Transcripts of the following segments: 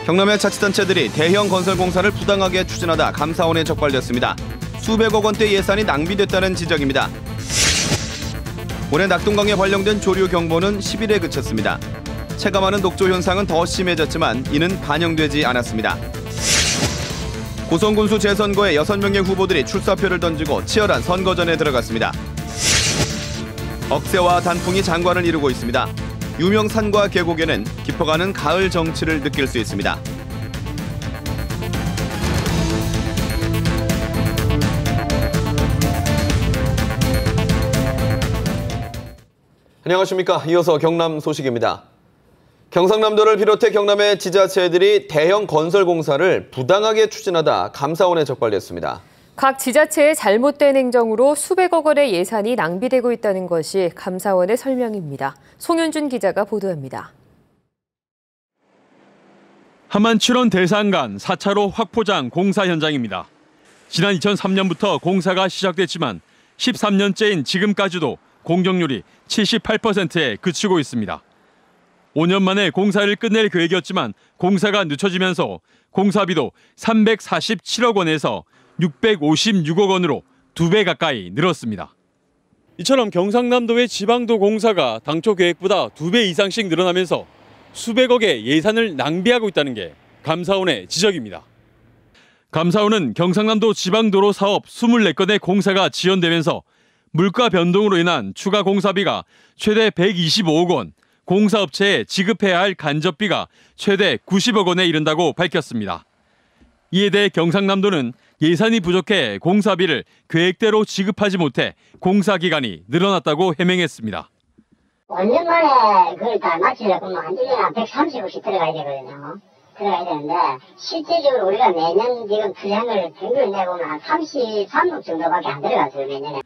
경남의 자치단체들이 대형 건설 공사를 부당하게 추진하다 감사원에 적발됐습니다. 수백억 원대 예산이 낭비됐다는 지적입니다. 올해 낙동강에 발령된 조류 경보는 10일에 그쳤습니다. 체감하는 녹조 현상은 더 심해졌지만 이는 반영되지 않았습니다. 고성군수 재선거에 6명의 후보들이 출사표를 던지고 치열한 선거전에 들어갔습니다. 억새와 단풍이 장관을 이루고 있습니다. 유명 산과 계곡에는 깊어가는 가을 정취를 느낄 수 있습니다. 안녕하십니까. 이어서 경남 소식입니다. 경상남도를 비롯해 경남의 지자체들이 대형 건설 공사를 부당하게 추진하다 감사원에 적발됐습니다. 각 지자체의 잘못된 행정으로 수백억 원의 예산이 낭비되고 있다는 것이 감사원의 설명입니다. 송현준 기자가 보도합니다. 함안출원 대산간 4차로 확포장 공사 현장입니다. 지난 2003년부터 공사가 시작됐지만 13년째인 지금까지도 공정률이 78%에 그치고 있습니다. 5년 만에 공사를 끝낼 계획이었지만 공사가 늦춰지면서 공사비도 347억 원에서 656억 원으로 2배 가까이 늘었습니다. 이처럼 경상남도의 지방도 공사가 당초 계획보다 2배 이상씩 늘어나면서 수백억의 예산을 낭비하고 있다는 게 감사원의 지적입니다. 감사원은 경상남도 지방도로 사업 24건의 공사가 지연되면서 물가 변동으로 인한 추가 공사비가 최대 125억 원, 공사업체에 지급해야 할 간접비가 최대 90억 원에 이른다고 밝혔습니다. 이에 대해 경상남도는 예산이 부족해 공사비를 계획대로 지급하지 못해 공사 기간이 늘어났다고 해명했습니다. 5년 만에 그걸 다 마치려고 하면 한 1년에 한 130억씩 들어가야 되거든요. 들어가야 되는데 실제적으로 우리가 매년 지금 투자를 평균 내보면 한 33억 정도밖에 안 들어갔어요, 매년에.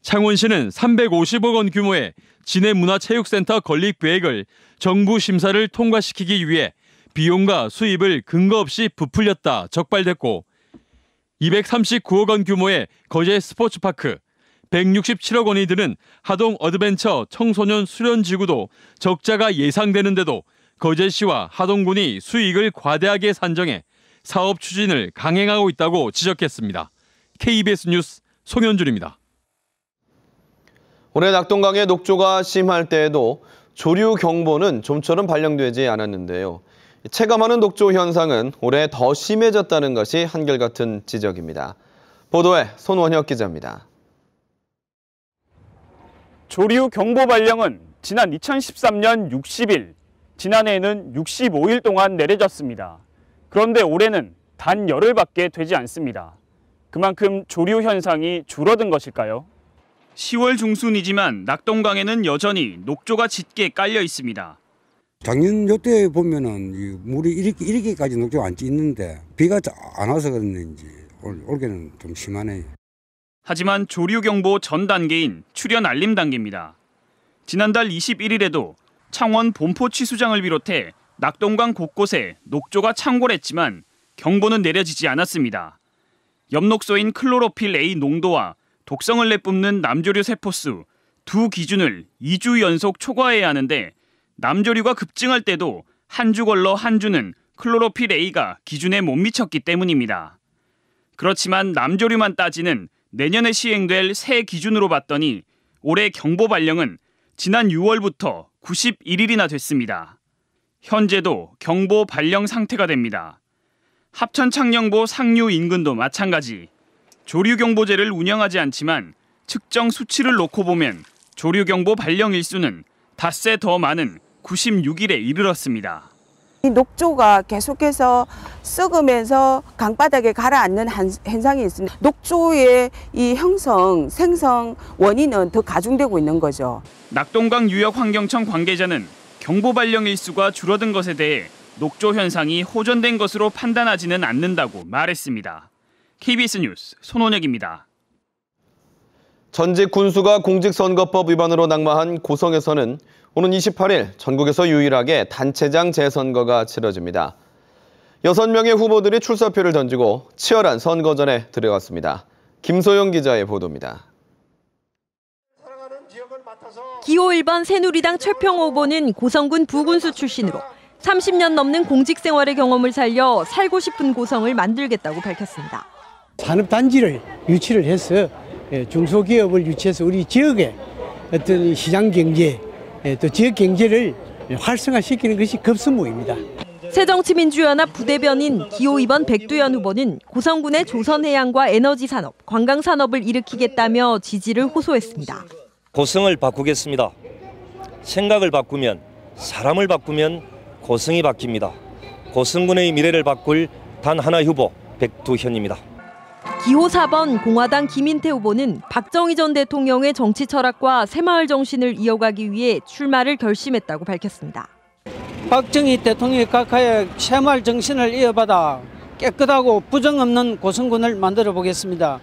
창원시는 350억 원 규모의 진해문화체육센터 건립 계획을 정부 심사를 통과시키기 위해 비용과 수입을 근거 없이 부풀렸다 적발됐고 239억 원 규모의 거제 스포츠파크, 167억 원이 드는 하동 어드벤처 청소년 수련지구도 적자가 예상되는데도 거제시와 하동군이 수익을 과대하게 산정해 사업 추진을 강행하고 있다고 지적했습니다. KBS 뉴스 송현준입니다. 올해 낙동강의 녹조가 심할 때에도 조류 경보는 좀처럼 발령되지 않았는데요. 체감하는 녹조 현상은 올해 더 심해졌다는 것이 한결같은 지적입니다. 보도에 손원혁 기자입니다. 조류 경보 발령은 지난 2013년 60일, 지난해에는 65일 동안 내려졌습니다. 그런데 올해는 단 열흘밖에 되지 않습니다. 그만큼 조류 현상이 줄어든 것일까요? 10월 중순이지만 낙동강에는 여전히 녹조가 짙게 깔려 있습니다. 작년 이때 보면은 물이 이렇게까지 녹조가 안 찢는데 비가 안 와서 그런지 올해는 좀 심하네요. 하지만 조류경보 전 단계인 출현 알림 단계입니다. 지난달 21일에도 창원 본포 취수장을 비롯해 낙동강 곳곳에 녹조가 창궐했지만 경보는 내려지지 않았습니다. 엽록소인 클로로필 A 농도와 독성을 내뿜는 남조류 세포수 두 기준을 2주 연속 초과해야 하는데 남조류가 급증할 때도 한 주 걸러 한 주는 클로로필 A가 기준에 못 미쳤기 때문입니다. 그렇지만 남조류만 따지는 내년에 시행될 새 기준으로 봤더니 올해 경보 발령은 지난 6월부터 91일이나 됐습니다. 현재도 경보 발령 상태가 됩니다. 합천 창녕보 상류 인근도 마찬가지. 조류경보제를 운영하지 않지만 측정 수치를 놓고 보면 조류경보 발령 일수는 닷새 더 많은 96일에 이르렀습니다. 이 녹조가 계속해서 썩으면서 강바닥에 가라앉는 현상이 있습니다. 녹조의 이 생성 원인은 더 가중되고 있는 거죠. 낙동강 유역환경청 관계자는 경보 발령 일수가 줄어든 것에 대해 녹조 현상이 호전된 것으로 판단하지는 않는다고 말했습니다. KBS 뉴스 손원혁입니다. 전직 군수가 공직선거법 위반으로 낙마한 고성에서는 오는 28일 전국에서 유일하게 단체장 재선거가 치러집니다. 6명의 후보들이 출사표를 던지고 치열한 선거전에 들어갔습니다. 김소영 기자의 보도입니다. 기호 1번 새누리당 최평호 후보는 고성군 부군수 출신으로 30년 넘는 공직 생활의 경험을 살려 살고 싶은 고성을 만들겠다고 밝혔습니다. 산업단지를 유치를 해서 중소기업을 유치해서 우리 지역의 어떤 시장 경제, 또 지역 경제를 활성화시키는 것이 급선무입니다. 새정치민주연합 부대변인 기호 2번 백두현 후보는 고성군의 조선해양과 에너지산업, 관광산업을 일으키겠다며 지지를 호소했습니다. 고성을 바꾸겠습니다. 생각을 바꾸면, 사람을 바꾸면 고성이 바뀝니다. 고성군의 미래를 바꿀 단 하나의 후보 백두현입니다. 기호 4번 공화당 김인태 후보는 박정희 전 대통령의 정치 철학과 새마을 정신을 이어가기 위해 출마를 결심했다고 밝혔습니다. 박정희 대통령의 각하의 새마을 정신을 이어받아 깨끗하고 부정 없는 고성군을 만들어 보겠습니다.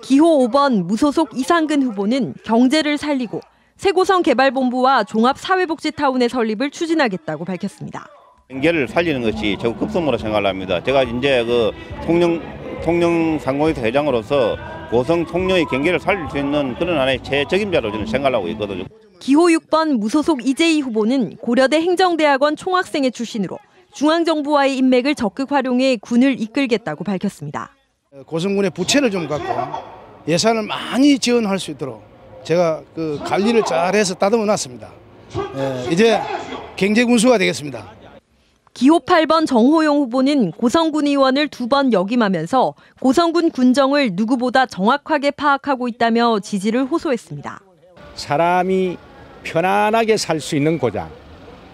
기호 5번 무소속 이상근 후보는 경제를 살리고 새고성 개발본부와 종합사회복지타운의 설립을 추진하겠다고 밝혔습니다. 경제를 살리는 것이 저 급선무로 생각합니다. 제가 이제 통영상공회사 회장으로서 고성 통영의 경제를 살릴 수 있는 그런 하나의 책임자로 저는 생각하고 있거든요. 기호 6번 무소속 이재희 후보는 고려대 행정대학원 총학생회 출신으로 중앙정부와의 인맥을 적극 활용해 군을 이끌겠다고 밝혔습니다. 고성군의 부채를 좀 갖고 예산을 많이 지원할 수 있도록 제가 그 관리를 잘해서 다듬어 놨습니다. 이제 경제군수가 되겠습니다. 기호 8번 정호용 후보는 고성군 의원을 2번 역임하면서 고성군 군정을 누구보다 정확하게 파악하고 있다며 지지를 호소했습니다. 사람이 편안하게 살 수 있는 고장,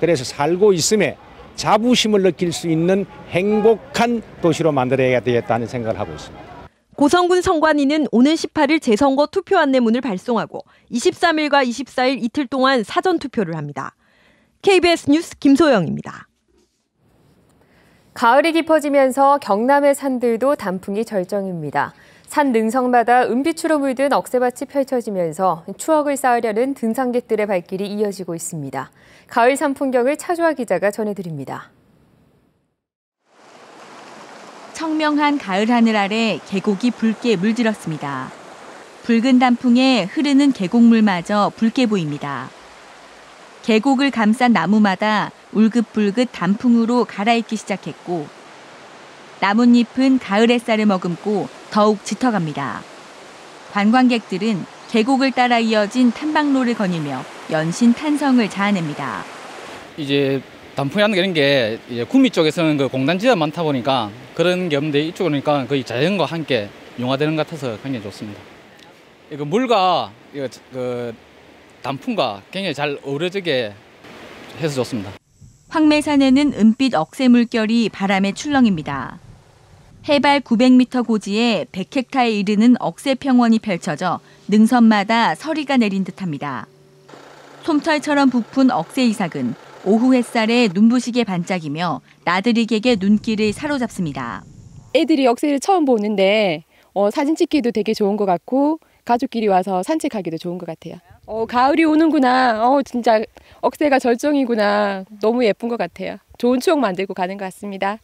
그래서 살고 있음에 자부심을 느낄 수 있는 행복한 도시로 만들어야 되겠다는 생각을 하고 있습니다. 고성군 선관위는 오는 18일 재선거 투표 안내문을 발송하고 23일과 24일 이틀 동안 사전 투표를 합니다. KBS 뉴스 김소영입니다. 가을이 깊어지면서 경남의 산들도 단풍이 절정입니다. 산 능선마다 은빛으로 물든 억새밭이 펼쳐지면서 추억을 쌓으려는 등산객들의 발길이 이어지고 있습니다. 가을 산 풍경을 차주아 기자가 전해드립니다. 청명한 가을 하늘 아래 계곡이 붉게 물들었습니다. 붉은 단풍에 흐르는 계곡물마저 붉게 보입니다. 계곡을 감싼 나무마다 울긋불긋 단풍으로 갈아입기 시작했고 나뭇잎은 가을 햇살을 머금고 더욱 짙어갑니다. 관광객들은 계곡을 따라 이어진 탐방로를 거닐며 연신 탄성을 자아냅니다. 이제 단풍이라는 게 이런 게 이제 구미 쪽에서는 그 공단지가 많다 보니까 그런 게 없는데 이쪽으로니까 거의 자연과 함께 융화되는 것 같아서 굉장히 좋습니다. 이거 물과 그 단풍과 굉장히 잘 어우러지게 해서 좋습니다. 황매산에는 은빛 억새 물결이 바람에 출렁입니다. 해발 900m 고지에 100헥타에 이르는 억새 평원이 펼쳐져 능선마다 서리가 내린 듯합니다. 솜털처럼 부푼 억새 이삭은 오후 햇살에 눈부시게 반짝이며 나들이객의 눈길을 사로잡습니다. 애들이 억새를 처음 보는데 사진 찍기도 되게 좋은 것 같고 가족끼리 와서 산책하기도 좋은 것 같아요. 가을이 오는구나. 진짜 억새가 절정이구나. 너무 예쁜 것 같아요. 좋은 추억 만들고 가는 것 같습니다.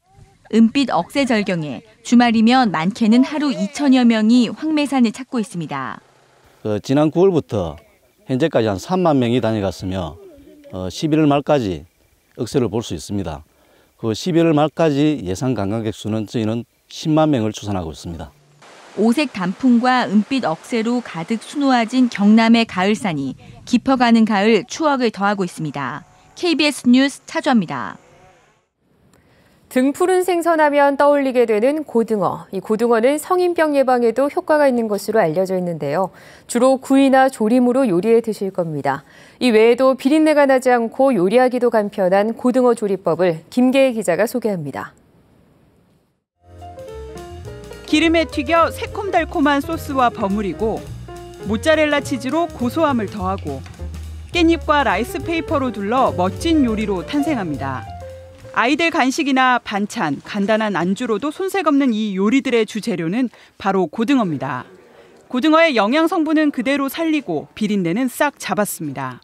은빛 억새 절경에 주말이면 많게는 하루 2천여 명이 황매산을 찾고 있습니다. 지난 9월부터 현재까지 한 3만 명이 다녀갔으며 11월 말까지 억새를 볼 수 있습니다. 그 11월 말까지 예상 관광객 수는 저희는 10만 명을 추산하고 있습니다. 오색 단풍과 은빛 억새로 가득 수놓아진 경남의 가을산이 깊어가는 가을 추억을 더하고 있습니다. KBS 뉴스 차주아입니다. 등푸른 생선하면 떠올리게 되는 고등어. 이 고등어는 성인병 예방에도 효과가 있는 것으로 알려져 있는데요. 주로 구이나 조림으로 요리해 드실 겁니다. 이 외에도 비린내가 나지 않고 요리하기도 간편한 고등어 조리법을 김계혜 기자가 소개합니다. 기름에 튀겨 새콤달콤한 소스와 버무리고 모짜렐라 치즈로 고소함을 더하고 깻잎과 라이스 페이퍼로 둘러 멋진 요리로 탄생합니다. 아이들 간식이나 반찬, 간단한 안주로도 손색 없는 이 요리들의 주재료는 바로 고등어입니다. 고등어의 영양 성분은 그대로 살리고 비린내는 싹 잡았습니다.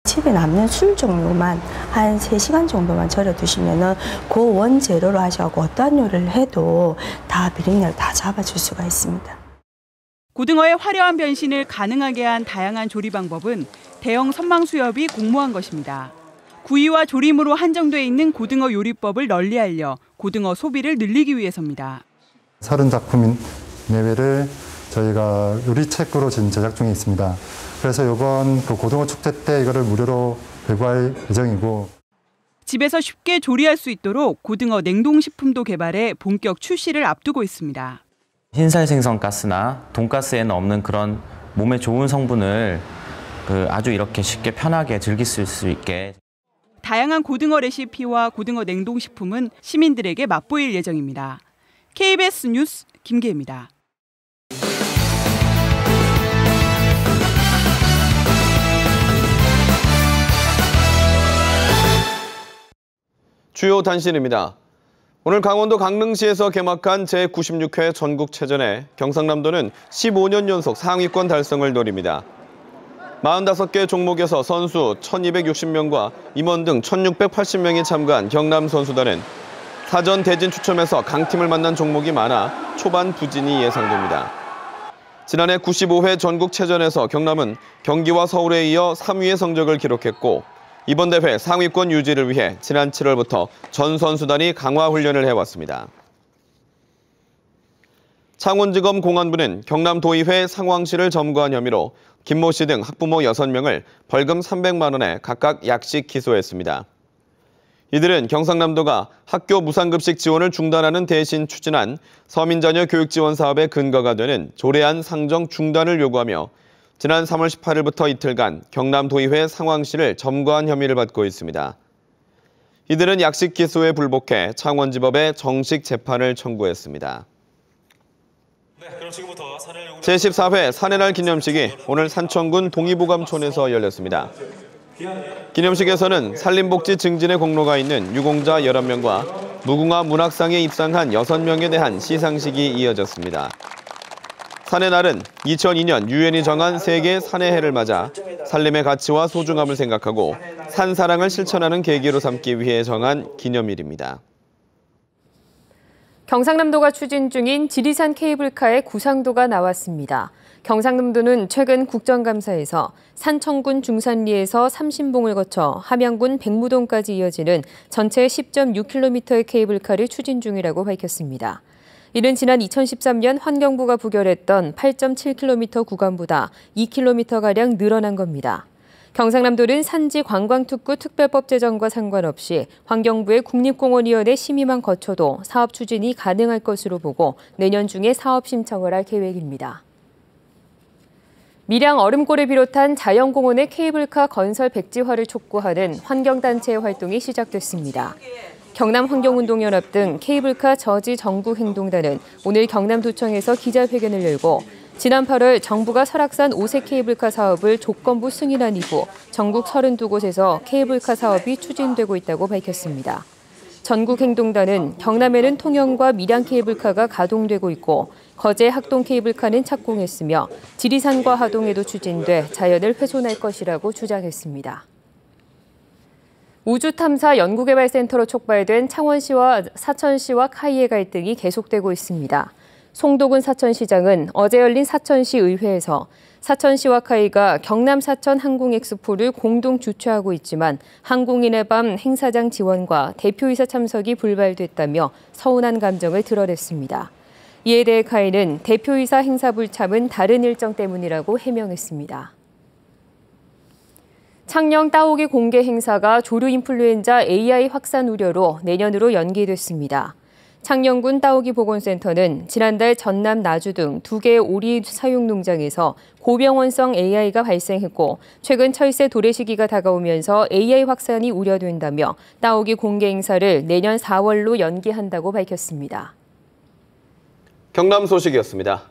집에 남는 술 종류만 한 3시간 정도만 절여 두시면은 그 원재료로 하셔서 어떠한 요리를 해도 다 비린내를 다 잡아줄 수가 있습니다. 고등어의 화려한 변신을 가능하게 한 다양한 조리 방법은 대형 선망 수협이 공모한 것입니다. 구이와 조림으로 한정돼 있는 고등어 요리법을 널리 알려 고등어 소비를 늘리기 위해서입니다. 30작품 내외를 저희가 요리책으로 지금 제작 중에 있습니다. 그래서 이번 고등어 축제 때 이거를 무료로 배부할 예정이고, 집에서 쉽게 조리할 수 있도록 고등어 냉동식품도 개발해 본격 출시를 앞두고 있습니다. 흰살 생선 가스나 돈가스에는 없는 그런 몸에 좋은 성분을 아주 이렇게 쉽게 편하게 즐길 수 있게. 다양한 고등어 레시피와 고등어 냉동식품은 시민들에게 맛보일 예정입니다. KBS 뉴스 김계입니다. 주요 단신입니다. 오늘 강원도 강릉시에서 개막한 제96회 전국체전에 경상남도는 15년 연속 상위권 달성을 노립니다. 45개 종목에서 선수 1,260명과 임원 등 1,680명이 참가한 경남 선수단은 사전 대진 추첨에서 강팀을 만난 종목이 많아 초반 부진이 예상됩니다. 지난해 95회 전국체전에서 경남은 경기와 서울에 이어 3위의 성적을 기록했고, 이번 대회 상위권 유지를 위해 지난 7월부터 전 선수단이 강화 훈련을 해왔습니다. 창원지검 공안부는 경남도의회 상황실을 점거한 혐의로 김모 씨 등 학부모 6명을 벌금 300만 원에 각각 약식 기소했습니다. 이들은 경상남도가 학교 무상급식 지원을 중단하는 대신 추진한 서민자녀 교육지원 사업의 근거가 되는 조례안 상정 중단을 요구하며 지난 3월 18일부터 이틀간 경남도의회 상황실을 점거한 혐의를 받고 있습니다. 이들은 약식 기소에 불복해 창원지법에 정식 재판을 청구했습니다. 제14회 산해날 기념식이 오늘 산청군 동의보감촌에서 열렸습니다. 기념식에서는 산림복지 증진의 공로가 있는 유공자 11명과 무궁화 문학상에 입상한 6명에 대한 시상식이 이어졌습니다. 산해날은 2002년 유엔이 정한 세계 산해해를 맞아 산림의 가치와 소중함을 생각하고 산사랑을 실천하는 계기로 삼기 위해 정한 기념일입니다. 경상남도가 추진 중인 지리산 케이블카의 구상도가 나왔습니다. 경상남도는 최근 국정감사에서 산청군 중산리에서 삼신봉을 거쳐 함양군 백무동까지 이어지는 전체 10.6km의 케이블카를 추진 중이라고 밝혔습니다. 이는 지난 2013년 환경부가 부결했던 8.7km 구간보다 2km가량 늘어난 겁니다. 경상남도는 산지 관광특구 특별법 제정과 상관없이 환경부의 국립공원위원회 심의만 거쳐도 사업 추진이 가능할 것으로 보고 내년 중에 사업 신청을 할 계획입니다. 밀양 얼음골을 비롯한 자연공원의 케이블카 건설 백지화를 촉구하는 환경단체의 활동이 시작됐습니다. 경남환경운동연합 등 케이블카 저지 전국행동단은 오늘 경남도청에서 기자회견을 열고 지난 8월 정부가 설악산 5세 케이블카 사업을 조건부 승인한 이후 전국 32곳에서 케이블카 사업이 추진되고 있다고 밝혔습니다. 전국행동단은 경남에는 통영과 밀양 케이블카가 가동되고 있고 거제 학동 케이블카는 착공했으며 지리산과 하동에도 추진돼 자연을 훼손할 것이라고 주장했습니다. 우주탐사 연구개발센터로 촉발된 창원시와 사천시와 카이의 갈등이 계속되고 있습니다. 송도군 사천시장은 어제 열린 사천시 의회에서 사천시와 카이가 경남 사천 항공엑스포를 공동 주최하고 있지만 항공인의 밤 행사장 지원과 대표이사 참석이 불발됐다며 서운한 감정을 드러냈습니다. 이에 대해 카이는 대표이사 행사 불참은 다른 일정 때문이라고 해명했습니다. 창녕 따오기 공개 행사가 조류 인플루엔자 AI 확산 우려로 내년으로 연기됐습니다. 창녕군 따오기 보건센터는 지난달 전남 나주 등 2개의 오리 사육 농장에서 고병원성 AI가 발생했고 최근 철새 도래 시기가 다가오면서 AI 확산이 우려된다며 따오기 공개 행사를 내년 4월로 연기한다고 밝혔습니다. 경남 소식이었습니다.